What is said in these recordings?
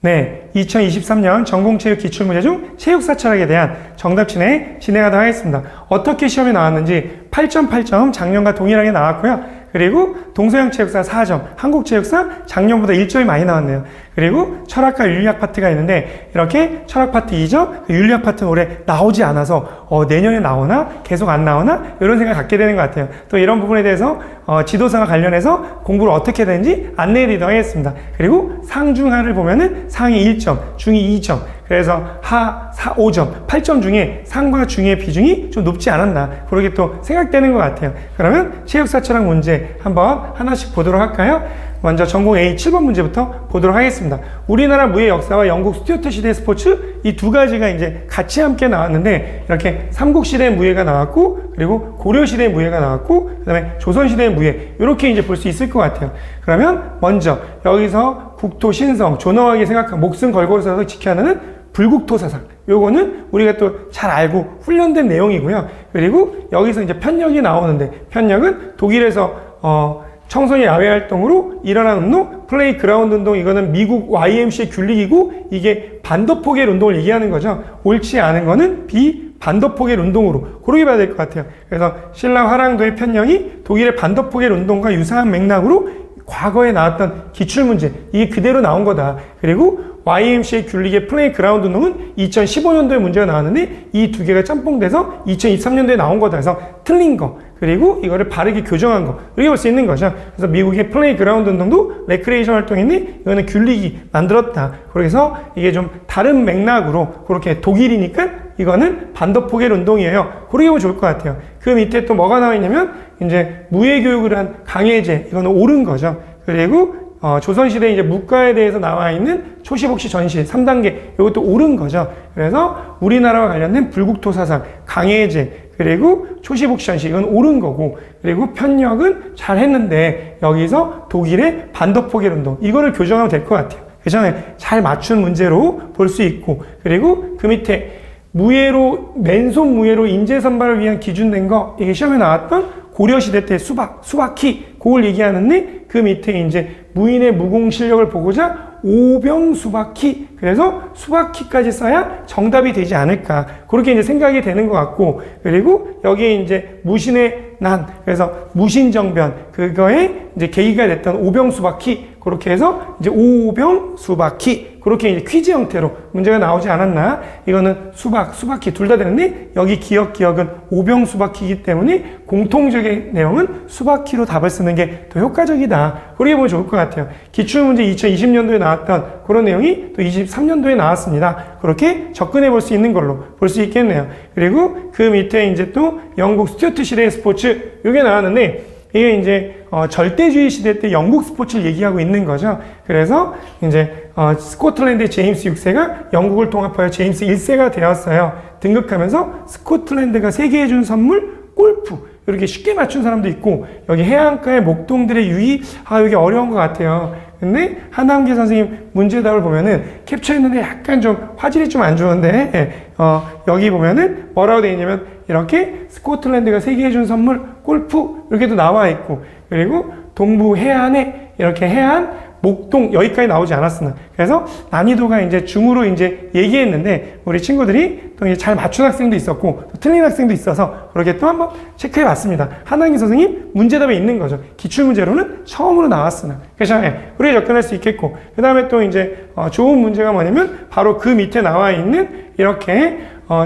네, 2023년 전공체육 기출문제 중 체육사 철학에 대한 정답 진행하도록 하겠습니다. 어떻게 시험에 나왔는지 8.8점 작년과 동일하게 나왔고요. 그리고 동서양 체육사 4점, 한국 체육사 작년보다 1점이 많이 나왔네요. 그리고 철학과 윤리학 파트가 있는데 이렇게 철학 파트 2점, 윤리학 파트는 올해 나오지 않아서 내년에 나오나 계속 안 나오나 이런 생각 갖게 되는 것 같아요. 또 이런 부분에 대해서 지도사와 관련해서 공부를 어떻게 되는지 안내해 드리도록 하겠습니다. 그리고 상중하를 보면은 상이 1점, 중이 2점, 그래서 하 5점, 8점 중에 상과 중의 비중이 좀 높지 않았나 그렇게 또 생각되는 것 같아요. 그러면 체육사 철학 문제 한번 하나씩 보도록 할까요? 먼저 전공 A 7번 문제부터 보도록 하겠습니다. 우리나라 무예 역사와 영국 스튜어트 시대 스포츠 이 두 가지가 이제 같이 함께 나왔는데 이렇게 삼국시대 무예가 나왔고 그리고 고려시대 무예가 나왔고 그 다음에 조선시대 무예 이렇게 이제 볼 수 있을 것 같아요. 그러면 먼저 여기서 국토 신성 존엄하게 생각하고 목숨 걸고서 지켜야 하는 불국토 사상 요거는 우리가 또 잘 알고 훈련된 내용이고요. 그리고 여기서 이제 편력이 나오는데 편력은 독일에서 청소년 야외 활동으로 일어난 운동, 플레이 그라운드 운동, 이거는 미국 YMCA 균릭이고 이게 반더포겔 운동을 얘기하는 거죠. 옳지 않은 거는 반더포겔 운동으로 그렇게 봐야 될 것 같아요. 그래서 신라 화랑도의 편력이 독일의 반더포겔 운동과 유사한 맥락으로 과거에 나왔던 기출문제 이게 그대로 나온 거다. 그리고 YMCA 균릭의 플레이 그라운드 운동은 2015년도에 문제가 나왔는데 이 두 개가 짬뽕돼서 2023년도에 나온 거다. 그래서 틀린 거 그리고 이거를 바르게 교정한 거 이렇게 볼 수 있는 거죠. 그래서 미국의 플레이 그라운드 운동도 레크레이션 활동인데 이거는 균릭이 만들었다. 그래서 이게 좀 다른 맥락으로 그렇게 독일이니까 이거는 반더포겔 운동이에요. 그렇게 보면 좋을 것 같아요. 그 밑에 또 뭐가 나와 있냐면 이제 무예교육을 한 강해제 이거는 옳은 거죠. 그리고 조선시대 이제 무과에 대해서 나와 있는 초시복시 전시 3단계 이것도 옳은 거죠. 그래서 우리나라와 관련된 불국토 사상, 강해제 그리고 초시복시 전시 이건 옳은 거고 그리고 편력은 잘 했는데 여기서 독일의 반더포겔 운동 이거를 교정하면 될 것 같아요. 그래서 잘 맞춘 문제로 볼 수 있고 그리고 그 밑에 무예로 맨손 무예로 인재 선발을 위한 기준 된 거 이게 시험에 나왔던 고려시대 때 수박키 그걸 얘기하는데 그 밑에 이제 무인의 무공 실력을 보고자 오병수박키 그래서 수박키까지 써야 정답이 되지 않을까 그렇게 이제 생각이 되는 것 같고 그리고 여기에 이제 무신의 난 그래서 무신정변 그거에 이제 계기가 됐던 오병수박키 그렇게 해서 이제 오병수박키 그렇게 이제 퀴즈 형태로 문제가 나오지 않았나 이거는 수박키 둘 다 되는데 여기 기억은 오병수박키이기 때문에 공통적인 내용은 수박키로 답을 쓰는 게 더 효과적이다 그렇게 보면 좋을 것 같아요. 기출문제 2020년도에 나왔던 그런 내용이 또 23년도에 나왔습니다. 그렇게 접근해 볼 수 있는 걸로 볼 수 있겠네요. 그리고 그 밑에 이제 또 영국 스튜어트 시대의 스포츠 이게 나왔는데 이게 이제 절대주의 시대 때 영국 스포츠를 얘기하고 있는 거죠. 그래서 이제 스코틀랜드의 제임스 6세가 영국을 통합하여 제임스 1세가 되었어요. 등극하면서 스코틀랜드가 세계에 준 선물 골프 이렇게 쉽게 맞춘 사람도 있고 여기 해안가의 목동들의 유의 여기 어려운 것 같아요. 근데 한남기 선생님 문제답을 보면은 캡처했는데 약간 좀 화질이 좀 안 좋은데 여기 보면은 뭐라고 되어 있냐면 이렇게 스코틀랜드가 세계에 준 선물 골프 이렇게도 나와 있고 그리고 동부 해안에 이렇게 해안 목동 여기까지 나오지 않았으나 그래서 난이도가 이제 중으로 이제 얘기했는데 우리 친구들이 또 이제 잘 맞춘 학생도 있었고 또 틀린 학생도 있어서 그렇게 또 한번 체크해 봤습니다. 한항기 선생님 문제답에 있는 거죠. 기출문제로는 처음으로 나왔으나 그래서 그렇게 접근할 수 있겠고 그 다음에 또 이제 좋은 문제가 뭐냐면 바로 그 밑에 나와 있는 이렇게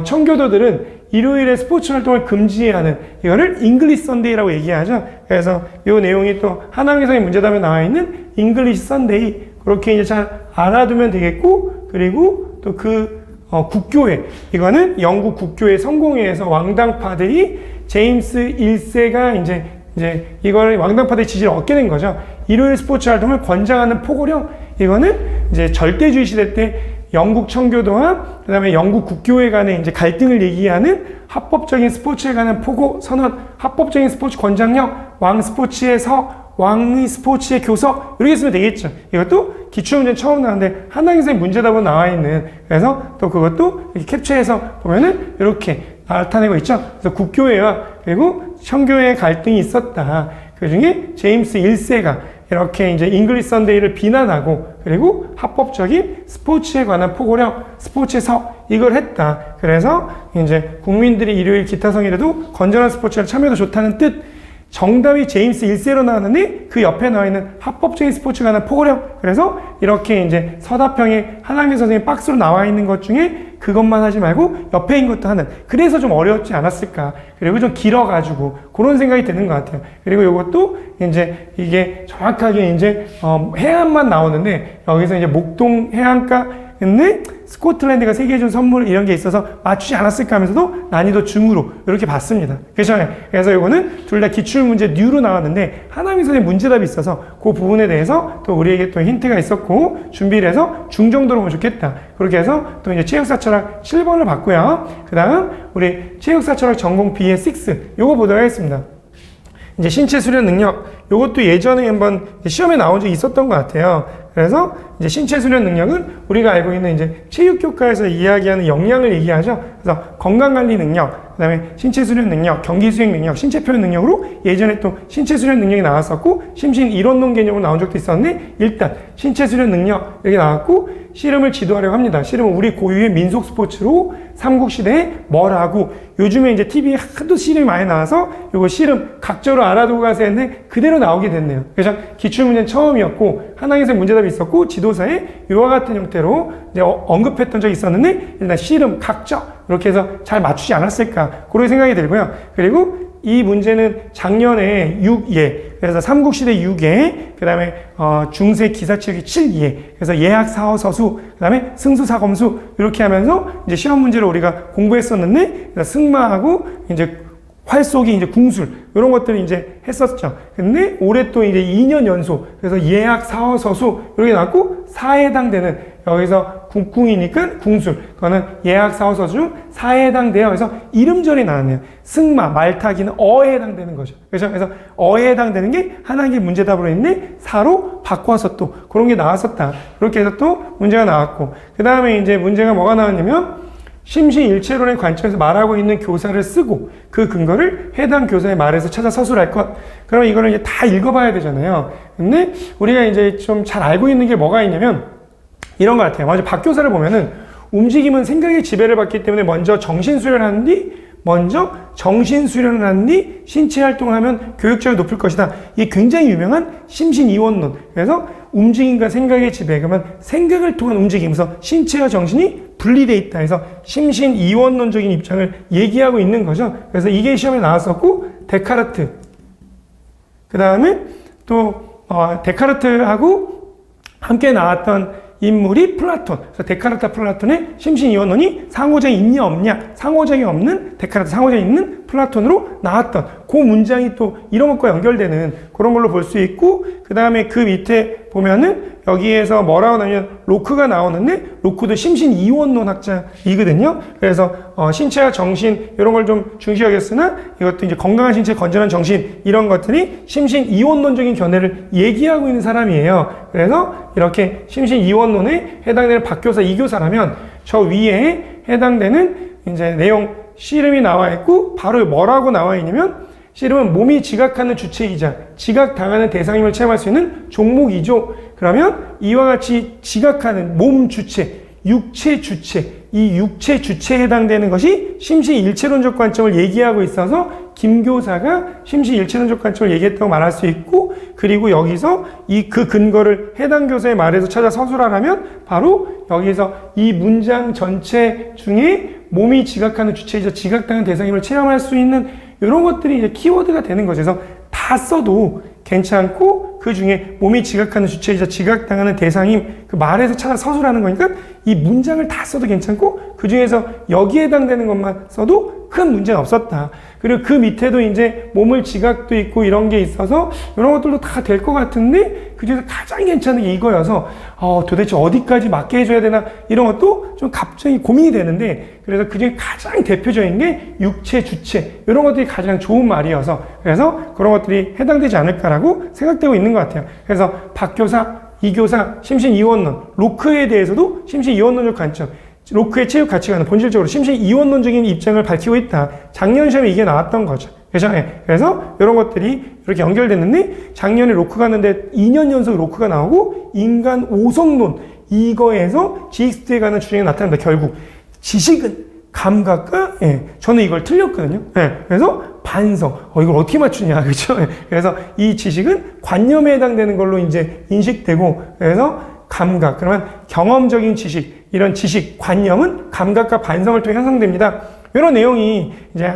청교도들은 일요일에 스포츠 활동을 금지해야 하는 이거를 잉글리시 선데이라고 얘기하죠. 그래서 이 내용이 또 한항기 선생님 문제답에 나와 있는 잉글리시 선데이 그렇게 이제 잘 알아두면 되겠고 그리고 또 그 국교회 이거는 영국 국교회 성공회에서 왕당파들이 제임스 1세가 이제 이걸 왕당파들의 지지를 얻게 된 거죠. 일요일 스포츠 활동을 권장하는 포고령 이거는 이제 절대주의 시대 때 영국 청교도와 그 다음에 영국 국교회 간의 이제 갈등을 얘기하는 합법적인 스포츠에 관한 포고 선언, 합법적인 스포츠 권장력, 왕 스포츠의 서, 왕의 스포츠의 교서 이렇게 쓰면 되겠죠. 이것도 기출문제 처음 나왔는데 한항기 선생님 문제답으로 나와 있는 그래서 또 그것도 이렇게 캡처해서 보면은 이렇게 나타내고 있죠. 그래서 국교회와 그리고 청교회의 갈등이 있었다. 그 중에 제임스 1세가 이렇게 이제 잉글리시 선데이를 비난하고 그리고 합법적인 스포츠에 관한 포고령, 스포츠서 이걸 했다. 그래서 이제 국민들이 일요일 기타 성일에도 건전한 스포츠에 참여도 좋다는 뜻. 정답이 제임스 1세로 나왔는데 그 옆에 나와 있는 합법적인 스포츠에 관한 포고령. 그래서 이렇게 이제 서다평에 한학민 선생님 박스로 나와 있는 것 중에 그것만 하지 말고 옆에 있는 것도 하는. 그래서 좀 어렵지 않았을까. 그리고 좀 길어가지고 그런 생각이 드는 것 같아요. 그리고 이것도 이제 이게 정확하게 이제 해안만 나오는데 여기서 이제 목동 해안가 근데 스코틀랜드가 세계에 준 선물 이런 게 있어서 맞추지 않았을까 하면서도 난이도 중으로 이렇게 봤습니다. 그래서 이거는 둘 다 기출문제 뉴로 나왔는데 한학민 선생님 문제답이 있어서 그 부분에 대해서 또 우리에게 또 힌트가 있었고 준비를 해서 중정도로 보면 좋겠다. 그렇게 해서 또 이제 체육사철학 7번을 봤고요. 그 다음 우리 체육사철학 전공 B의 6 요거 보도록 하겠습니다. 이제 신체 수련 능력 요것도 예전에 한번 시험에 나온 적이 있었던 것 같아요. 그래서 이제 신체 수련 능력은 우리가 알고 있는 이제 체육교과에서 이야기하는 역량을 얘기하죠. 그래서 건강관리 능력, 그 다음에 신체 수련 능력, 경기 수행 능력, 신체 표현 능력으로 예전에 또 신체 수련 능력이 나왔었고 심신 이론론 개념으로 나온 적도 있었는데 일단 신체 수련 능력 여기 나왔고 씨름을 지도하려고 합니다. 씨름은 우리 고유의 민속 스포츠로 삼국시대에 뭘 하고 요즘에 이제 TV에 하도 씨름이 많이 나와서 요거 씨름 각저로 알아두고 가세요 했는데 그대로 나오게 됐네요. 그래서 기출문제는 처음이었고 한학에서 문제답이 있었고 지도서에 이와 같은 형태로 이제 언급했던 적이 있었는데 일단 씨름, 각저 이렇게 해서 잘 맞추지 않았을까 그런 생각이 들고요. 그리고 이 문제는 작년에 6예, 그래서 삼국시대 6예, 그 다음에 중세 기사체육이 7예, 그래서 예학, 사어, 서수, 그 다음에 승수, 사검수 이렇게 하면서 이제 시험 문제를 우리가 공부했었는데 승마하고 이제 활쏘기, 이제 궁술 이런 것들을 이제 했었죠. 근데 올해 또 이제 2년 연속 그래서 예학, 사어, 서수 이렇게 나왔고 사에 해당되는 여기서 국궁이니까 궁술 그거는 예학, 사어, 서수 중 사에 해당돼요. 그래서 이름절이 나왔네요. 승마, 말타기는 어에 해당되는 거죠. 그래서 어에 해당되는 게 하나의 문제답으로 있는데 사로 바꿔서 또 그런 게 나왔었다. 그렇게 해서 또 문제가 나왔고 그 다음에 이제 문제가 뭐가 나왔냐면 심시일체론의 관점에서 말하고 있는 교사를 쓰고 그 근거를 해당 교사의 말에서 찾아 서술할 것. 그러면 이거를 이제 다 읽어봐야 되잖아요. 근데 우리가 이제 좀 잘 알고 있는 게 뭐가 있냐면 이런 것 같아요. 먼저 박 교사를 보면은 움직임은 생각의 지배를 받기 때문에 먼저 정신수련을 하는 뒤 신체 활동을 하면 교육적이 높을 것이다. 이게 굉장히 유명한 심신이원론. 그래서 움직임과 생각의 지배, 그러면 생각을 통한 움직이면서 신체와 정신이 분리되어 있다 해서 심신이원론적인 입장을 얘기하고 있는 거죠. 그래서 이게 시험에 나왔었고 데카르트 그 다음에 또 데카르트하고 함께 나왔던 인물이 플라톤. 그래서 데카르트와 플라톤의 심신이원론이 상호작이 있냐 없냐, 상호작이 없는 데카르트, 상호작이 있는 플라톤으로 나왔던 그 문장이 또 이런 것과 연결되는 그런 걸로 볼 수 있고 그 다음에 그 밑에 보면은 여기에서 뭐라고 나오냐면 로크가 나오는데 로크도 심신이원론 학자이거든요. 그래서 신체와 정신 이런 걸 좀 중시하겠으나 이것도 이제 건강한 신체, 건전한 정신 이런 것들이 심신이원론적인 견해를 얘기하고 있는 사람이에요. 그래서 이렇게 심신이원론에 해당되는 박교사, 이교사라면 저 위에 해당되는 이제 내용 씨름이 나와 있고 바로 뭐라고 나와 있냐면 씨름은 몸이 지각하는 주체이자 지각당하는 대상임을 체험할 수 있는 종목이죠. 그러면 이와 같이 지각하는 몸 주체, 육체 주체, 이 육체 주체에 해당되는 것이 심시일체론적 관점을 얘기하고 있어서 김 교사가 심시일체론적 관점을 얘기했다고 말할 수 있고 그리고 여기서 그 근거를 해당 교사의 말에서 찾아 서술하라면 바로 여기서 이 문장 전체 중에 몸이 지각하는 주체이자 지각당하는 대상임을 체험할 수 있는 이런 것들이 이제 키워드가 되는 거죠. 그래서 다 써도 괜찮고 그 중에 몸이 지각하는 주체이자 지각당하는 대상임 그 말에서 찾아 서술하는 거니까 이 문장을 다 써도 괜찮고 그 중에서 여기에 해당되는 것만 써도 큰 문제가 없었다. 그리고 그 밑에도 이제 몸을 지각도 있고 이런 게 있어서 이런 것들도 다 될 것 같은데 그 중에서 가장 괜찮은 게 이거여서 도대체 어디까지 맞게 해줘야 되나 이런 것도 좀 갑자기 고민이 되는데 그래서 그 중에 가장 대표적인 게 육체, 주체 이런 것들이 가장 좋은 말이어서 그래서 그런 것들이 해당되지 않을까라고 생각되고 있는 것 같아요. 그래서 박 교사, 이 교사, 심신이원론, 로크에 대해서도 심신이원론적 관점 로크의 체육 가치관은 본질적으로 심신이원론적인 입장을 밝히고 있다. 작년 시험에 이게 나왔던 거죠. 그죠? 예. 그래서 이런 것들이 이렇게 연결됐는데 작년에 로크가 왔는데 2년 연속 로크가 나오고 인간 오성론 이거에서 GX2에 관한 주장이 나타납니다. 결국 지식은 감각과 저는 이걸 틀렸거든요. 그래서 반성. 이걸 어떻게 맞추냐. 그렇죠? 그래서 이 지식은 관념에 해당되는 걸로 이제 인식되고 그래서 감각. 그러면 경험적인 지식, 이런 지식, 관념은 감각과 반성을 통해 형성됩니다. 이런 내용이 이제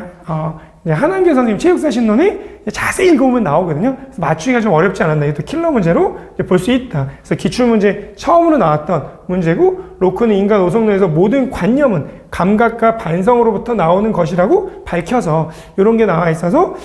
한한계 선생님 체육사 신론에 자세히 읽어보면 나오거든요. 그래서 맞추기가 좀 어렵지 않았나. 이것도 킬러 문제로 볼 수 있다. 그래서 기출문제 처음으로 나왔던 문제고, 로크는 인간 오성론에서 모든 관념은 감각과 반성으로부터 나오는 것이라고 밝혀서 이런 게 나와 있어서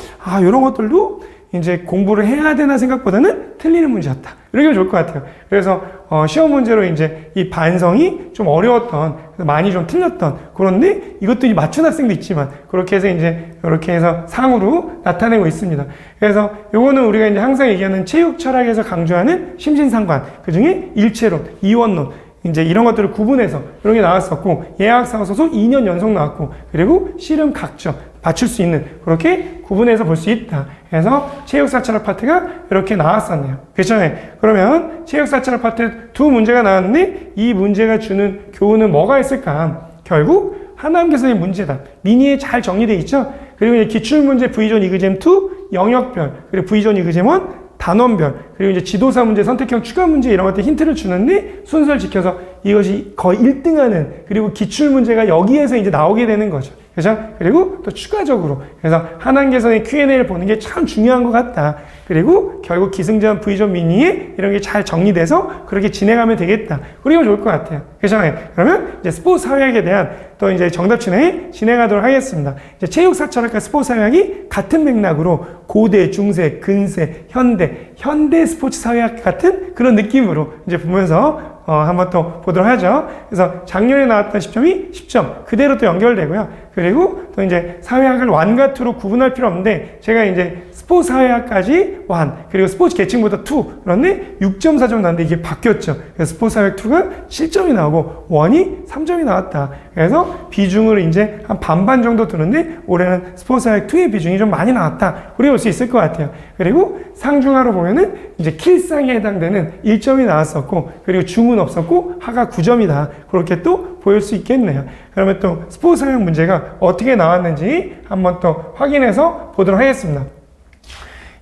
이런 것들도 이제 공부를 해야 되나 생각보다는 틀리는 문제였다. 이렇게 하면 좋을 것 같아요. 그래서 시험 문제로 이제 이 반성이 좀 어려웠던, 많이 좀 틀렸던 그런데 이것도 맞춘 학생도 있지만 그렇게 해서 이제 이렇게 해서 상으로 나타내고 있습니다. 그래서 요거는 우리가 이제 항상 얘기하는 체육 철학에서 강조하는 심신상관, 그 중에 일체론, 이원론, 이제 이런 것들을 구분해서 이런 게 나왔었고, 예학사고 소속 2년 연속 나왔고, 그리고 씨름 각적 맞출 수 있는, 그렇게 구분해서 볼 수 있다. 그래서 체육사 철학 파트가 이렇게 나왔었네요. 그렇죠? 그러면 체육사 철학 파트 두 문제가 나왔는데 이 문제가 주는 교훈은 뭐가 있을까? 결국 한남교사의 문제다. 미니에 잘 정리되어 있죠? 그리고 이제 기출문제 V존 이그잼 2, 영역별, 그리고 V존 이그잼 1, 단원별, 그리고 이제 지도사 문제, 선택형 추가 문제 이런 것들 힌트를 주는데 순서를 지켜서 이것이 거의 1등하는, 그리고 기출 문제가 여기에서 이제 나오게 되는 거죠. 그죠? 그리고 또 추가적으로 그래서 한한계선의 Q&A를 보는 게 참 중요한 것 같다. 그리고 결국 기승전, V존, 미니에 이런 게 잘 정리돼서 그렇게 진행하면 되겠다. 그리고 좋을 것 같아요. 그죠? 그러면 이제 스포츠 사회학에 대한 또 이제 정답 진행하도록 하겠습니다. 이제 체육사철학과 스포츠 사회학이 같은 맥락으로 고대, 중세, 근세, 현대 스포츠 사회학 같은 그런 느낌으로 이제 보면서 한번 또 보도록 하죠. 그래서 작년에 나왔던 10점이 10점 그대로 또 연결되고요. 그리고 또 이제 사회학을 완과 투로 구분할 필요 없는데 제가 이제 스포츠 사회학까지 완, 그리고 스포츠 계층보다 투, 그런데 6.4점 나왔는데 이게 바뀌었죠. 그래서 스포츠 사회학 2가 7점이 나오고 원이 3점이 나왔다. 그래서 비중을 이제 한 반반 정도 두는데 올해는 스포츠 사회학 2의 비중이 좀 많이 나왔다. 우리 볼 수 있을 것 같아요. 그리고 상중하로 보면은 이제 킬상에 해당되는 1점이 나왔었고, 그리고 중은 없었고 하가 9점이다. 그렇게 또 보일 수 있겠네요. 그러면 또 스포츠 사회학 문제가 어떻게 나왔는지 한번 또 확인해서 보도록 하겠습니다.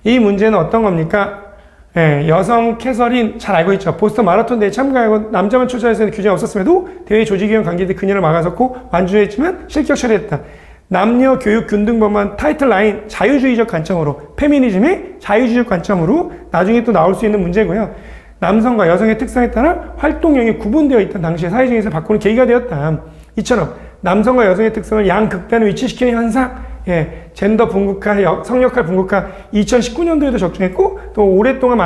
이 문제는 어떤 겁니까? 여성 캐서린 잘 알고 있죠. 보스턴 마라톤 대회에 참가하고 남자만 출전해서 규정이 없었음에도 대회 조직위원 관계들 그녀를 막아섰고 완주했지만 실격 처리했다. 남녀 교육 균등법만 타이틀 라인 자유주의적 관점으로, 페미니즘의 자유주의적 관점으로 나중에 또 나올 수 있는 문제고요. 남성과 여성의 특성에 따라 활동형이 구분되어 있던 당시의 사회적에서 바꾸는 계기가 되었다. 이처럼 남성과 여성의 특성을 양극단에 위치시키는 현상, 젠더 분극화, 성역할 분극화 2019년도에도 적중했고 또 오랫동안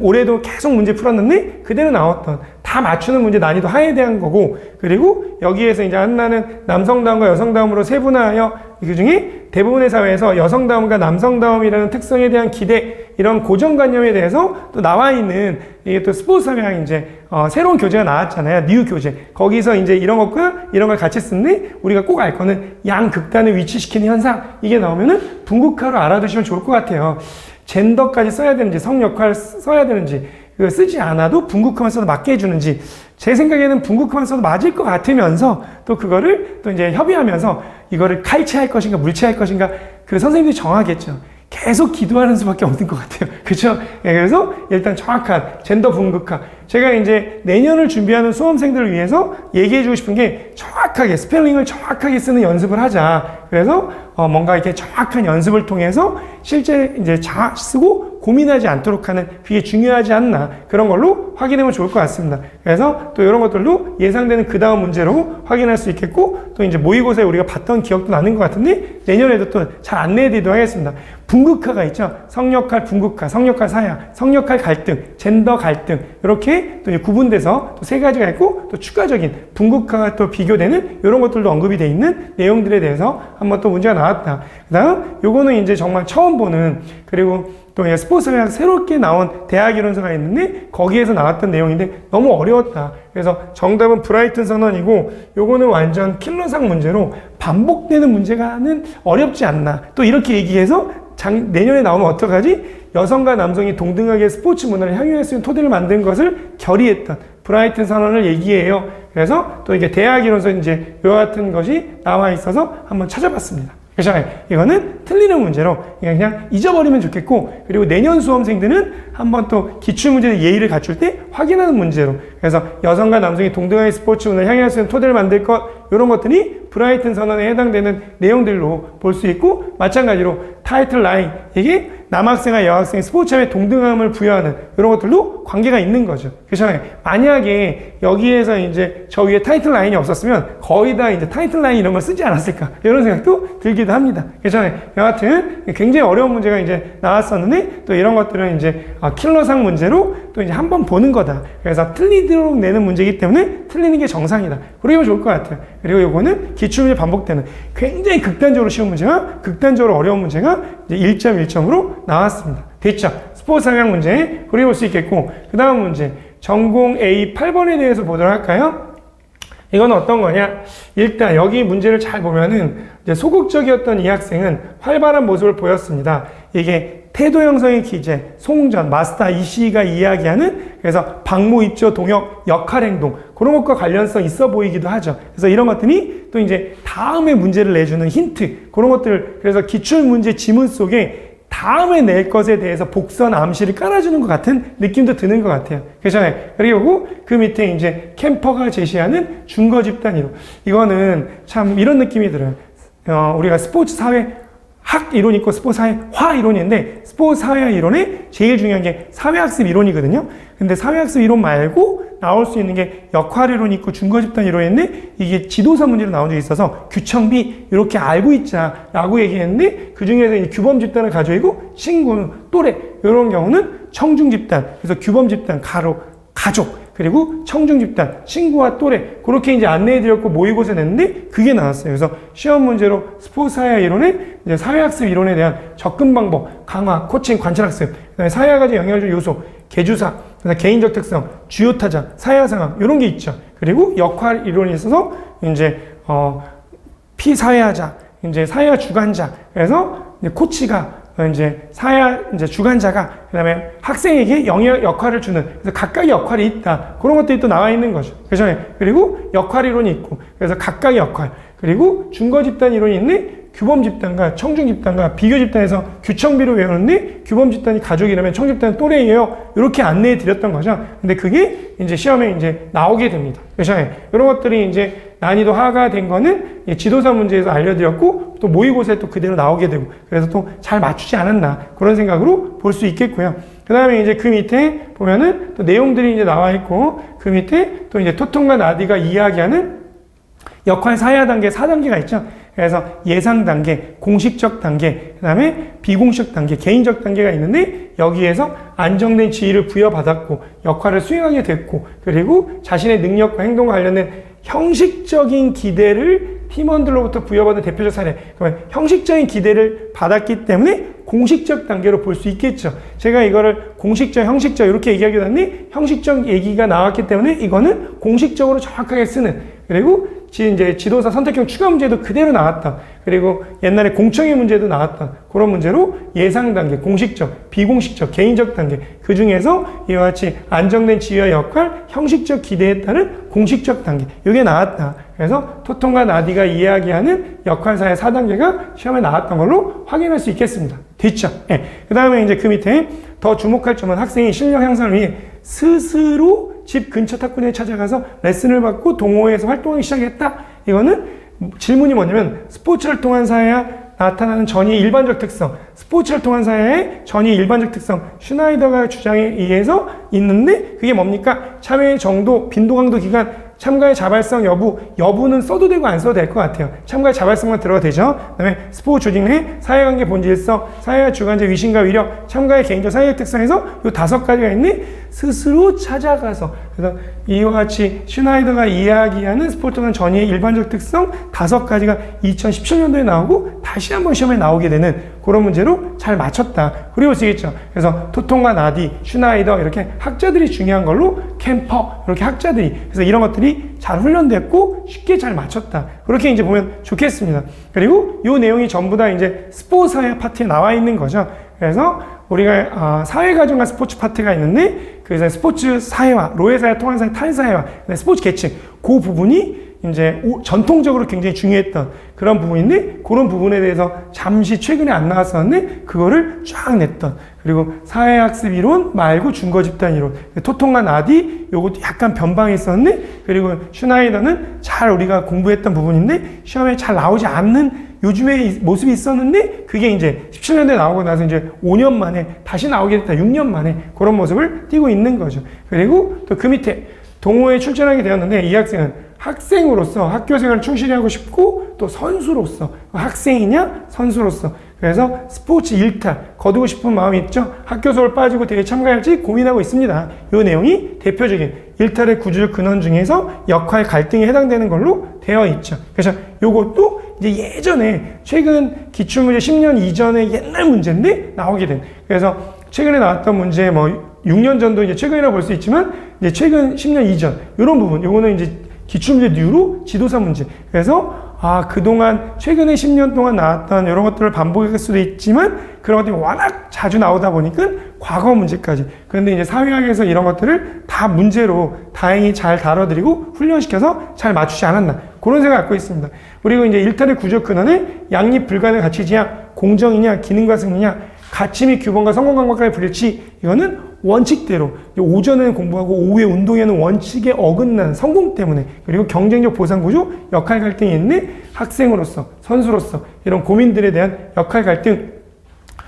올해도 계속 문제 풀었는데 그대로 나왔던, 다 맞추는 문제 난이도 하에 대한 거고, 그리고 여기에서 이제 한나는 남성다움과 여성다움으로 세분화하여 그 중에 대부분의 사회에서 여성다움과 남성다움이라는 특성에 대한 기대, 이런 고정관념에 대해서 또 나와 있는 이게 또 스포츠 사회학 이제 새로운 교재가 나왔잖아요. 뉴 교재. 거기서 이제 이런 것과 이런 걸 같이 쓰는데 우리가 꼭 알 거는 양극단을 위치시키는 현상. 이게 나오면은 분국화로 알아두시면 좋을 것 같아요. 젠더까지 써야 되는지, 성역할 써야 되는지, 그거 쓰지 않아도 분국화만 써도 맞게 해주는지, 제 생각에는 분국화만 써도 맞을 것 같으면서 또 그거를 또 이제 협의하면서 이거를 칼체할 것인가 물체할 것인가 그 선생님들이 정하겠죠. 계속 기도하는 수밖에 없는 것 같아요. 그렇죠? 그래서 일단 정확한 젠더 분극화. 제가 이제 내년을 준비하는 수험생들을 위해서 얘기해주고 싶은 게 정확하게 스펠링을 정확하게 쓰는 연습을 하자. 그래서 뭔가 이렇게 정확한 연습을 통해서 실제 이제 쓰고 고민하지 않도록 하는, 그게 중요하지 않나, 그런 걸로 확인하면 좋을 것 같습니다. 그래서 또 이런 것들도 예상되는 그 다음 문제로 확인할 수 있겠고, 또 이제 모의고사에 우리가 봤던 기억도 나는 것 같은데 내년에도 또 잘 안내해드리도록 하겠습니다. 분극화가 있죠. 성역할 분극화, 성역할 사야, 성역할 갈등, 젠더 갈등, 이렇게 크게 또 구분돼서 또 세 가지가 있고 또 추가적인 분국화가 또 비교되는 이런 것들도 언급이 돼 있는 내용들에 대해서 한번 또 문제가 나왔다. 그 다음 요거는 이제 정말 처음 보는 그리고 또 스포츠가 새롭게 나온 대학 이론서가 있는데 거기에서 나왔던 내용인데 너무 어려웠다. 그래서 정답은 브라이튼 선언이고 요거는 완전 킬러상 문제로 반복되는 문제가는 어렵지 않나. 또 이렇게 얘기해서 내년에 나오면 어떡하지? 여성과 남성이 동등하게 스포츠 문화를 향유할 수 있는 토대를 만든 것을 결의했던 브라이튼 선언을 얘기해요. 그래서 또 이게 대학 이론서 이제 요와 같은 것이 나와 있어서 한번 찾아봤습니다. 그래서 이거는 틀리는 문제로 그냥 잊어버리면 좋겠고, 그리고 내년 수험생들은 한번 또 기출문제의 예의를 갖출 때 확인하는 문제로, 그래서 여성과 남성이 동등하게 스포츠 문화를 향유할 수 있는 토대를 만들 것, 이런 것들이 브라이튼 선언에 해당되는 내용들로 볼 수 있고, 마찬가지로 타이틀 라인, 이게 남학생과 여학생의 스포츠에 동등함을 부여하는 이런 것들도 관계가 있는 거죠. 그래서 만약에 여기에서 이제 저 위에 타이틀 라인이 없었으면 거의 다 이제 타이틀 라인 이런 걸 쓰지 않았을까, 이런 생각도 들기도 합니다. 그래서 여하튼 굉장히 어려운 문제가 이제 나왔었는데, 또 이런 것들은 이제 킬러상 문제로 또 이제 한번 보는 거다. 그래서 틀리도록 내는 문제이기 때문에 틀리는 게 정상이다. 그러면 좋을 것 같아요. 그리고 요거는 기출문제 반복되는 굉장히 극단적으로 쉬운 문제가, 극단적으로 어려운 문제가 이제 1점 1점으로 나왔습니다. 됐죠? 스포츠 상향 문제 그려볼 수 있겠고, 그 다음 문제 전공 A 8번에 대해서 보도록 할까요? 이건 어떤 거냐? 일단 여기 문제를 잘 보면은 이제 소극적이었던 이 학생은 활발한 모습을 보였습니다. 이게 태도 형성의 기제, 송전, 마스터 이시가 이야기하는, 그래서 방무, 입조, 동역, 역할, 행동, 그런 것과 관련성 있어 보이기도 하죠. 그래서 이런 것들이 또 이제 다음에 문제를 내주는 힌트, 그런 것들, 그래서 기출문제 지문 속에 다음에 낼 것에 대해서 복선 암시를 깔아주는 것 같은 느낌도 드는 것 같아요. 그리고 그 밑에 이제 캠퍼가 제시하는 준거 집단 이론. 이거는 참 이런 느낌이 들어요. 우리가 스포츠 사회 학 이론 있고 스포츠 사회 화 이론인데, 스포츠 사회 이론에 제일 중요한 게 사회학습 이론이거든요. 근데 사회학습 이론 말고 나올 수 있는 게 역할 이론이 있고 준거 집단 이론인데, 이게 지도사 문제로 나온 적이 있어서 규청비 이렇게 알고 있자라고 얘기했는데, 그 중에서 이제 규범 집단을 가지고 있고 친구, 또래, 이런 경우는 청중 집단, 그래서 규범 집단, 가족, 그리고 청중 집단, 친구와 또래, 그렇게 이제 안내해드렸고 모의고사 냈는데 그게 나왔어요. 그래서 시험 문제로 스포츠 사회 이론에 이제 사회학습 이론에 대한 접근 방법, 강화, 코칭, 관찰학습, 그다음에 사회학의 영향적 요소, 개주사, 개인적 특성, 주요 타자, 사회 상황, 이런 게 있죠. 그리고 역할 이론이 있어서 이제 피사회하자, 이제 사회화 주관자, 그래서 이제 코치가 이제 이제 주관자가, 그 다음에 학생에게 역할을 주는, 그래서 각각의 역할이 있다. 그런 것들이 또 나와 있는 거죠. 그리고 역할 이론이 있고, 그래서 각각의 역할, 그리고 준거 집단 이론이 있는데, 규범 집단과 청중 집단과 비교 집단에서 규청비로 외우는데, 규범 집단이 가족이라면 청중 집단은 또래예요. 이렇게 안내해 드렸던 거죠. 근데 그게 이제 시험에 이제 나오게 됩니다. 이런 것들이 이제 난이도 하가 된 거는 지도사 문제에서 알려드렸고, 또 모의고사에 또 그대로 나오게 되고, 그래서 또 잘 맞추지 않았나, 그런 생각으로 볼 수 있겠고요. 그 다음에 이제 그 밑에 보면은 또 내용들이 이제 나와 있고, 그 밑에 또 이제 토통과 나디가 이야기하는 역할 사회화 단계 4단계가 있죠. 그래서 예상 단계, 공식적 단계, 그 다음에 비공식 단계, 개인적 단계가 있는데, 여기에서 안정된 지위를 부여받았고 역할을 수행하게 됐고, 그리고 자신의 능력과 행동과 관련된 형식적인 기대를 팀원들로부터 부여받은 대표적 사례. 그러면 형식적인 기대를 받았기 때문에 공식적 단계로 볼 수 있겠죠. 제가 이거를 공식적, 형식적 이렇게 얘기하기도 했는데, 형식적 얘기가 나왔기 때문에 이거는 공식적으로 정확하게 쓰는, 그리고 이제 지도사 선택형 추가 문제도 그대로 나왔다. 그리고 옛날에 공청회 문제도 나왔다. 그런 문제로 예상 단계, 공식적, 비공식적, 개인적 단계, 그 중에서 이와 같이 안정된 지위와 역할, 형식적 기대에 따른 공식적 단계, 이게 나왔다. 그래서 토통과 나디가 이야기하는 역할사의 4단계가 시험에 나왔던 걸로 확인할 수 있겠습니다. 됐죠? 네. 그 다음에 이제 그 밑에 더 주목할 점은 학생이 실력 향상을 위해 스스로 집 근처 탁구장에 찾아가서 레슨을 받고 동호회에서 활동하기 시작했다. 이거는 질문이 뭐냐면, 스포츠를 통한 사회와 나타나는 전이의 일반적 특성, 스포츠를 통한 사회의 전이의 일반적 특성, 슈나이더가 주장에 의해서 있는데, 그게 뭡니까? 참여의 정도, 빈도, 강도, 기간, 참가의 자발성 여부는 써도 되고 안 써도 될 것 같아요. 참가의 자발성만 들어가 되죠. 그다음에 스포츠 조직 내 사회관계 본질성, 사회와 주관적 위신과 위력, 참가의 개인적 사회적 특성에서 요 5가지가 있네. 스스로 찾아가서. 그래서 이와 같이 슈나이더가 이야기하는 스포츠관 전이의 일반적 특성 5가지가 2017년도에 나오고 다시 한번 시험에 나오게 되는 그런 문제로 잘 맞췄다. 그리고 쓰겠죠. 그래서 토통과 나디, 슈나이더 이렇게 학자들이 중요한 걸로 캠퍼 이렇게 학자들이 그래서 이런 것들이 잘 훈련됐고 쉽게 잘 맞췄다. 그렇게 이제 보면 좋겠습니다. 그리고 이 내용이 전부 다 이제 스포츠 사회 파트에 나와 있는 거죠. 그래서 우리가 사회가정과 스포츠 파트가 있는데 그래서 스포츠 사회화, 로해사회, 통합사회, 탈사회화, 스포츠 계층 그 부분이 이제 전통적으로 굉장히 중요했던 그런 부분인데 그런 부분에 대해서 잠시 최근에 안 나왔었는데 그거를 쫙 냈던 그리고 사회학습 이론 말고 준거 집단 이론 토통과 나디 요것도 약간 변방했었는데 그리고 슈나이더는 잘 우리가 공부했던 부분인데 시험에 잘 나오지 않는 요즘의 모습이 있었는데 그게 이제 17년도에 나오고 나서 이제 5년 만에 다시 나오게 됐다. 6년 만에 그런 모습을 띠고 있는 거죠. 그리고 또 그 밑에 동호회에 출전하게 되었는데 이 학생은 학생으로서 학교 생활을 충실히 하고 싶고 또 선수로서 학생이냐 선수로서 그래서 스포츠 일탈 거두고 싶은 마음이 있죠. 학교 수업을 빠지고 되게 참가할지 고민하고 있습니다. 이 내용이 대표적인 일탈의 구조적 근원 중에서 역할 갈등에 해당되는 걸로 되어 있죠. 그래서 이것도 이제 예전에 최근 기출문제 10년 이전의 옛날 문제인데 나오게 된 그래서 최근에 나왔던 문제 뭐 6년 전도 이제 최근이라고 볼 수 있지만 이제 최근 10년 이전 이런 부분 요거는 이제 기출문제 뉴로 지도사 문제 그래서 그동안 최근에 10년 동안 나왔던 이런 것들을 반복할 수도 있지만 그런 것들이 워낙 자주 나오다 보니까 과거 문제까지 그런데 이제 사회학에서 이런 것들을 다 문제로 다행히 잘 다뤄드리고 훈련시켜서 잘 맞추지 않았나 그런 생각 갖고 있습니다. 그리고 이제 일탈의 구조 근원은 양립 불가능의 가치지향 공정이냐 기능과 승리냐 가치 및 규범과 성공 감각과의 불일치 이거는 원칙대로 오전에는 공부하고 오후에 운동에는 원칙에 어긋난 성공 때문에 그리고 경쟁적 보상 구조 역할 갈등이 있는 학생으로서 선수로서 이런 고민들에 대한 역할 갈등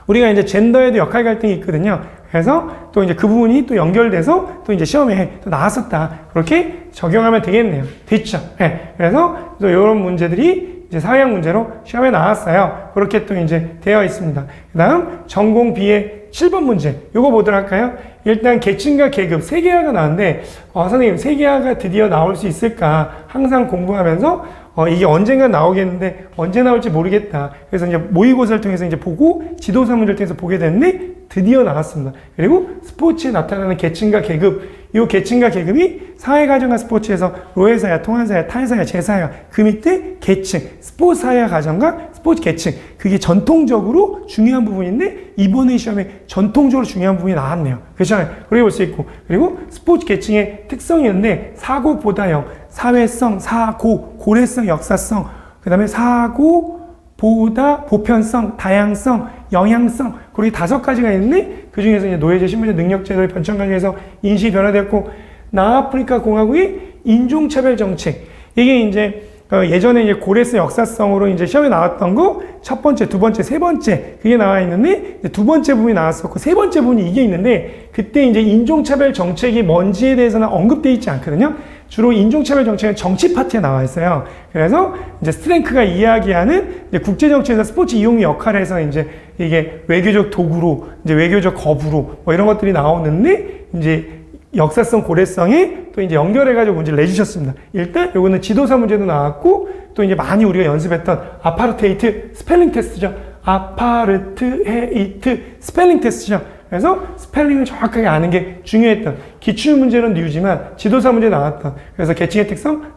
우리가 이제 젠더에도 역할 갈등이 있거든요. 그래서 또 이제 그 부분이 또 연결돼서 또 이제 시험에 또 나왔었다. 그렇게 적용하면 되겠네요. 됐죠? 네. 그래서 또 이런 문제들이 이제 사회학 문제로 시험에 나왔어요. 그렇게 또 이제 되어 있습니다. 그 다음 전공 B의 7번 문제. 요거 보도록 할까요? 일단 계층과 계급 세계화가 나왔는데 선생님 세계화가 드디어 나올 수 있을까? 항상 공부하면서 이게 언젠가 나오겠는데 언제 나올지 모르겠다. 그래서 이제 모의고사를 통해서 이제 보고 지도사 문제를 통해서 보게 됐는데 드디어 나왔습니다. 그리고 스포츠에 나타나는 계층과 계급 이 계층과 계급이 사회가정과 스포츠에서 로해사회, 통합사회, 탈사회, 제사회 그 밑에 계층, 스포츠 사회 가정과 스포츠 계층 그게 전통적으로 중요한 부분인데 이번에 시험에 전통적으로 중요한 부분이 나왔네요. 그렇죠? 그렇게 볼 수 있고 그리고 스포츠 계층의 특성이었는데 사고 보다형, 사회성, 사고, 고래성, 역사성 그 다음에 사고, 보다, 보편성, 다양성, 영향성 그리고 5가지가 있는데 그 중에서 이제 노예제, 신분제, 능력제도의 변천 관계에서 인식이 변화됐고 남아프리카 공화국의 인종차별 정책 이게 이제 예전에 이제 고레스 역사성으로 이제 시험에 나왔던 거 첫 번째, 두 번째, 세 번째 그게 나와 있는데 두 번째 부분이 나왔었고 세 번째 부분이 이게 있는데 그때 이제 인종차별 정책이 뭔지에 대해서는 언급되어 있지 않거든요. 주로 인종차별 정책은 정치 파트에 나와 있어요. 그래서 이제 스트랭크가 이야기하는 이제 국제정치에서 스포츠 이용의 역할에서 이제 이게 외교적 도구로 이제 외교적 거부로 뭐 이런 것들이 나오는데 이제 역사성 고래성에 또 이제 연결해가지고 문제를 내주셨습니다. 일단 요거는 지도사 문제도 나왔고 또 이제 많이 우리가 연습했던 아파르테이트 스펠링 테스트죠. 아파르트헤이트 스펠링 테스트죠. 그래서 스펠링을 정확하게 아는 게 중요했던 기출 문제는 뉴지만 지도사 문제 나왔던 그래서 계층의 특성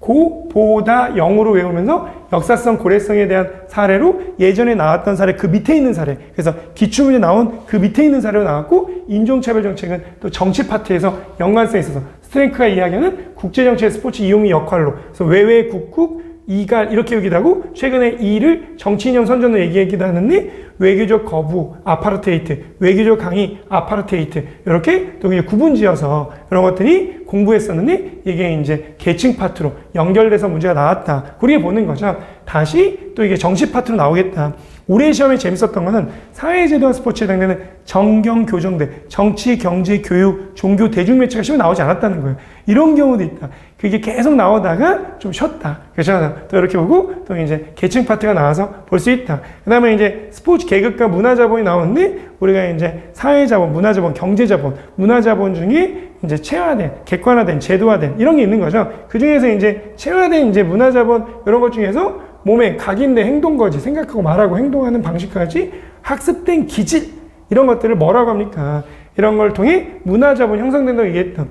고, 보다, 영으로 외우면서 역사성, 고래성에 대한 사례로 예전에 나왔던 사례, 그 밑에 있는 사례. 그래서 기출문제 나온 그 밑에 있는 사례로 나왔고, 인종차별 정책은 또 정치 파트에서 연관성에 있어서 스트랭크가 이야기하는 국제정치의 스포츠 이용의 역할로. 그래서 외외, 국국, 이갈, 이렇게 얘기도 하고, 최근에 이를 정치인형 선전으로 얘기하기도 하는데, 외교적 거부, 아파르테이트, 외교적 강의, 아파르테이트 이렇게 또 이제 구분지어서 이런 것들이 공부했었는데 이게 이제 계층 파트로 연결돼서 문제가 나왔다. 그렇게 보는 거죠. 다시 또 이게 정시 파트로 나오겠다. 올해 시험에 재밌었던 거는 사회제도와 스포츠에 해당되는 정경, 교정대, 정치, 경제, 교육, 종교, 대중매체가 시험에 나오지 않았다는 거예요. 이런 경우도 있다. 그게 계속 나오다가 좀 쉬었다. 그렇죠? 또 이렇게 보고 또 이제 계층 파트가 나와서 볼 수 있다. 그 다음에 이제 스포츠 계급과 문화자본이 나오는데 우리가 이제 사회자본, 문화자본, 경제자본, 문화자본 중에 이제 체화된, 객관화된, 제도화된 이런 게 있는 거죠. 그 중에서 이제 체화된 이제 문화자본 이런 것 중에서 몸에 각인된 행동거지, 생각하고 말하고 행동하는 방식까지 학습된 기질 이런 것들을 뭐라고 합니까? 이런 걸 통해 문화자본이 형성된다고 얘기했던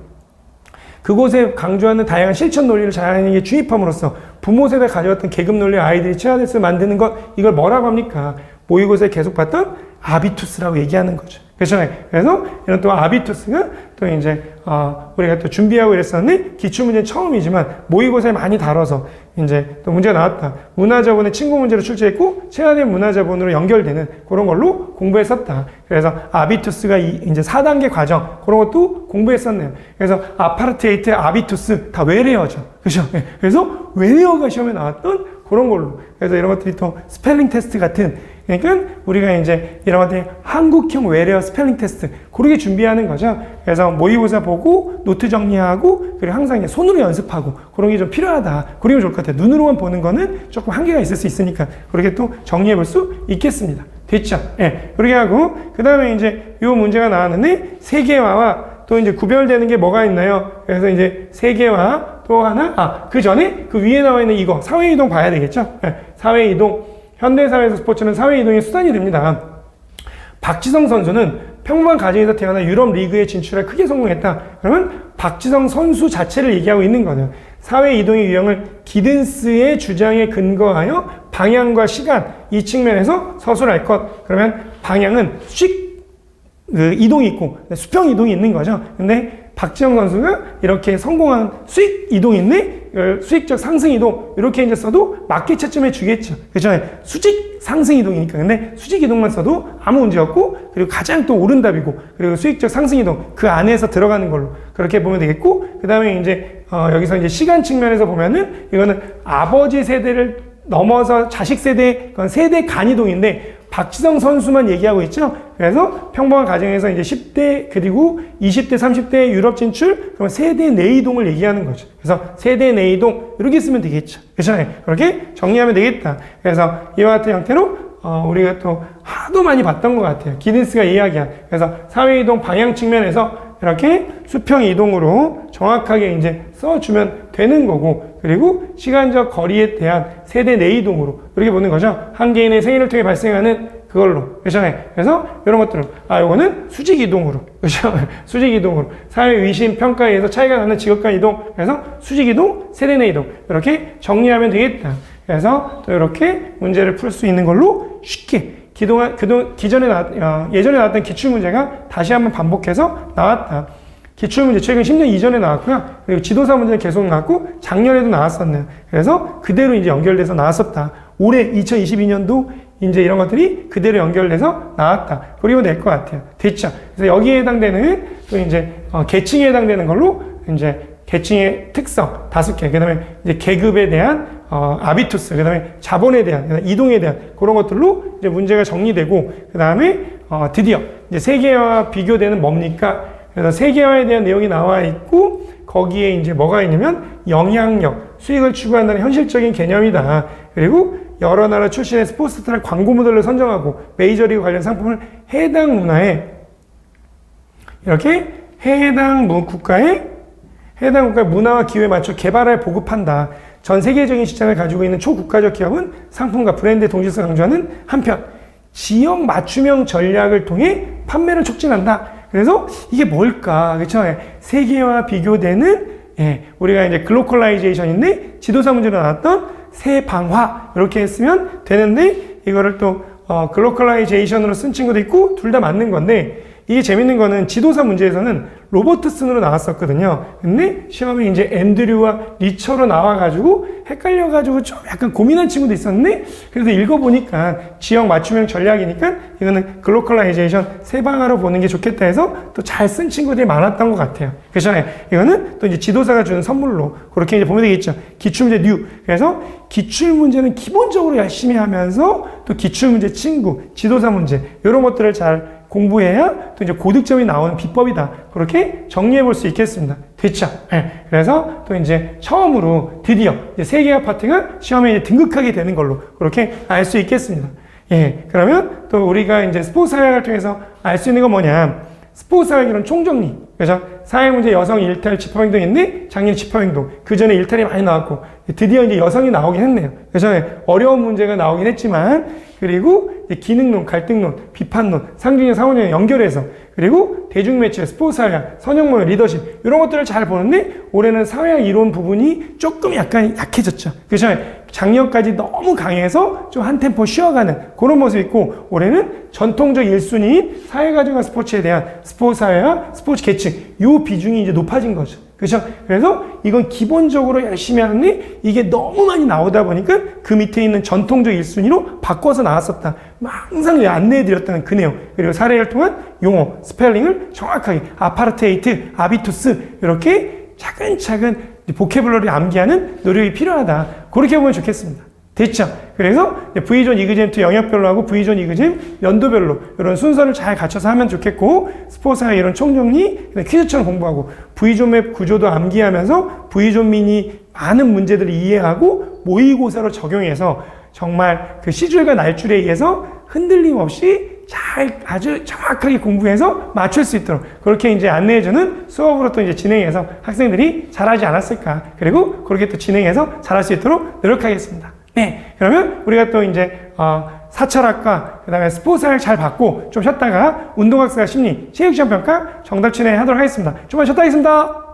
그곳에 강조하는 다양한 실천 논리를 자연에게 주입함으로써 부모 세대 가져왔던 계급 논리 아이들이 체화돼서 만드는 것 이걸 뭐라고 합니까? 모의고사에 계속 봤던 아비투스라고 얘기하는 거죠. 그래서 이런 또 아비투스가 또 이제 우리가 또 준비하고 이랬었는데 기출문제는 처음이지만 모의고사에 많이 다뤄서 이제 또 문제가 나왔다. 문화자본의 친구 문제로 출제했고 체화된 문화자본으로 연결되는 그런 걸로 공부했었다. 그래서 아비투스가 이제 4단계 과정 그런 것도 공부했었네요. 그래서 아파르테이트, 아비투스 다 외래어죠. 그렇죠? 네. 그래서 외래어가 시험에 나왔던 그런 걸로. 그래서 이런 것들이 또 스펠링 테스트 같은 그러니까 우리가 이제 이런 것들이 한국형 외래어 스펠링 테스트 그렇게 준비하는 거죠. 그래서 모의고사 보고 노트 정리하고 그리고 항상 이제 손으로 연습하고 그런 게 좀 필요하다. 그러면 좋을 것 같아요. 눈으로만 보는 거는 조금 한계가 있을 수 있으니까 그렇게 또 정리해 볼 수 있겠습니다. 됐죠? 예. 네. 그렇게 하고 그 다음에 이제 요 문제가 나왔는데 세계화와 또 이제 구별되는 게 뭐가 있나요? 그래서 이제 세계화 또 하나 그 전에 그 위에 나와 있는 이거 사회이동 봐야 되겠죠? 네. 사회이동 현대사회에서 스포츠는 사회이동의 수단이 됩니다. 박지성 선수는 평범한 가정에서 태어나 유럽 리그에 진출해 크게 성공했다. 그러면 박지성 선수 자체를 얘기하고 있는 거예요. 사회이동의 유형을 기든스의 주장에 근거하여 방향과 시간 이 측면에서 서술할 것. 그러면 방향은 수직 이동이 있고 수평 이동이 있는 거죠. 근데 박지성 선수가 이렇게 성공한 수익 이동이 있네? 수익적 상승 이동 이렇게 이제 써도 맞게 채점해 주겠죠. 그렇죠? 수직 상승 이동이니까. 근데 수직 이동만 써도 아무 문제 없고 그리고 가장 또 옳은 답이고 그리고 수익적 상승 이동 그 안에서 들어가는 걸로 그렇게 보면 되겠고 그 다음에 이제 여기서 이제 시간 측면에서 보면은 이거는 아버지 세대를 넘어서 자식 세대 그건 세대 간 이동인데 박지성 선수만 얘기하고 있죠. 그래서 평범한 가정에서 이제 10대 그리고 20대, 30대 유럽 진출 그럼 세대 내 이동을 얘기하는 거죠. 그래서 세대 내 이동 이렇게 쓰면 되겠죠. 그렇죠? 그렇게 정리하면 되겠다. 그래서 이와 같은 형태로 우리가 또 하도 많이 봤던 것 같아요. 기든스가 이야기한. 그래서 사회 이동 방향 측면에서 이렇게 수평 이동으로 정확하게 이제 써주면 되는 거고 그리고 시간적 거리에 대한 세대 내 이동으로 이렇게 보는 거죠. 한 개인의 생일을 통해 발생하는 그걸로. 그렇죠? 그래서 이런 것들은 요거는 수직 이동으로. 그렇죠? 수직 이동으로. 사회 위심 평가에 의해서 차이가 나는 직업 간 이동. 그래서 수직 이동, 세대 내 이동. 이렇게 정리하면 되겠다. 그래서 또 이렇게 문제를 풀 수 있는 걸로 쉽게 예전에 나왔던 기출문제가 다시 한번 반복해서 나왔다. 기출문제 최근 10년 이전에 나왔고요. 그리고 지도사 문제는 계속 나왔고 작년에도 나왔었네요. 그래서 그대로 이제 연결돼서 나왔었다. 올해 2022년도 이제 이런 것들이 그대로 연결돼서 나왔다. 그리고 될 것 같아요. 됐죠? 그래서 여기에 해당되는 또 이제 계층에 해당되는 걸로 이제 계층의 특성 5개, 그 다음에 이제 계급에 대한 아비투스, 그 다음에 자본에 대한, 이동에 대한 그런 것들로 이제 문제가 정리되고, 그 다음에 드디어 이제 세계화와 비교되는 뭡니까? 그래서 세계화에 대한 내용이 나와 있고, 거기에 이제 뭐가 있냐면 영향력, 수익을 추구한다는 현실적인 개념이다. 그리고 여러 나라 출신의 스포츠스타를 광고 모델로 선정하고 메이저리그 관련 상품을 해당 문화에 이렇게 해당 국가의 문화와 기후에 맞춰 개발하여 보급한다. 전 세계적인 시장을 가지고 있는 초국가적 기업은 상품과 브랜드의 동질성을 강조하는 한편 지역 맞춤형 전략을 통해 판매를 촉진한다. 그래서 이게 뭘까? 그렇죠? 세계와 비교되는 우리가 이제 글로컬라이제이션인데 지도사 문제로 나왔던 세방화 이렇게 했으면 되는데 이거를 또 글로컬라이제이션으로 쓴 친구도 있고 둘 다 맞는 건데 이게 재밌는 거는 지도사 문제에서는 로버트슨으로 나왔었거든요. 근데 시험에 이제 앤드류와 리처로 나와가지고 헷갈려가지고 좀 약간 고민한 친구도 있었는데 그래도 읽어보니까 지역 맞춤형 전략이니까 이거는 글로컬라이제이션 세방화로 보는 게 좋겠다 해서 또 잘 쓴 친구들이 많았던 것 같아요. 그래서 이거는 또 이제 지도사가 주는 선물로 그렇게 이제 보면 되겠죠. 기출문제 뉴. 그래서 기출문제는 기본적으로 열심히 하면서 또 기출문제 친구, 지도사 문제 이런 것들을 잘 공부해야 또 이제 고득점이 나오는 비법이다. 그렇게 정리해 볼 수 있겠습니다. 됐죠? 네. 그래서 또 이제 처음으로 드디어 이제 세 개의 파트가 시험에 이제 등극하게 되는 걸로 그렇게 알 수 있겠습니다. 예. 그러면 또 우리가 이제 스포츠 사회학을 통해서 알 수 있는 건 뭐냐? 스포츠 사회학 이론 총정리. 그래서 사회 문제 여성 일탈 집합행동인데 작년 집합행동. 그 전에 일탈이 많이 나왔고 드디어 이제 여성이 나오긴 했네요. 그래서 어려운 문제가 나오긴 했지만 그리고 기능론, 갈등론, 비판론, 상징적 상호작용 연결해서 그리고 대중매체, 스포츠 사회학, 선형모형, 리더십 이런 것들을 잘 보는데 올해는 사회학 이론 부분이 조금 약간 약해졌죠. 그래서 작년까지 너무 강해서 좀 한 템포 쉬어가는 그런 모습이 있고 올해는 전통적 1순위인 사회과정과 스포츠에 대한 스포츠 사회와 스포츠 계층 요 비중이 이제 높아진 거죠. 그렇죠? 그래서 이건 기본적으로 열심히 하는데 이게 너무 많이 나오다 보니까 그 밑에 있는 전통적 1순위로 바꿔서 나왔었다. 항상 안내해드렸다는 그 내용. 그리고 사례를 통한 용어, 스펠링을 정확하게 아파르테이트, 아비투스 이렇게 차근차근 보캐블러리 암기하는 노력이 필요하다. 그렇게 보면 좋겠습니다. 됐죠? 그래서 V존, 이그잼2 영역별로 하고 V존, 이그잼 연도별로 이런 순서를 잘 갖춰서 하면 좋겠고 스포츠사회 이런 총정리 퀴즈처럼 공부하고 V존 맵 구조도 암기하면서 V존 미니 많은 문제들을 이해하고 모의고사로 적용해서 정말 그 시줄과 날줄에 의해서 흔들림 없이 잘 아주 정확하게 공부해서 맞출 수 있도록 그렇게 이제 안내해주는 수업으로 또 이제 진행해서 학생들이 잘하지 않았을까. 그리고 그렇게 또 진행해서 잘할 수 있도록 노력하겠습니다. 네. 그러면 우리가 또 이제, 사철학과, 그 다음에 스포츠학을 잘 받고 좀 쉬었다가 운동학습과 심리, 체육시험 평가 정답 진행하도록 하겠습니다. 좀만 쉬었다 하겠습니다.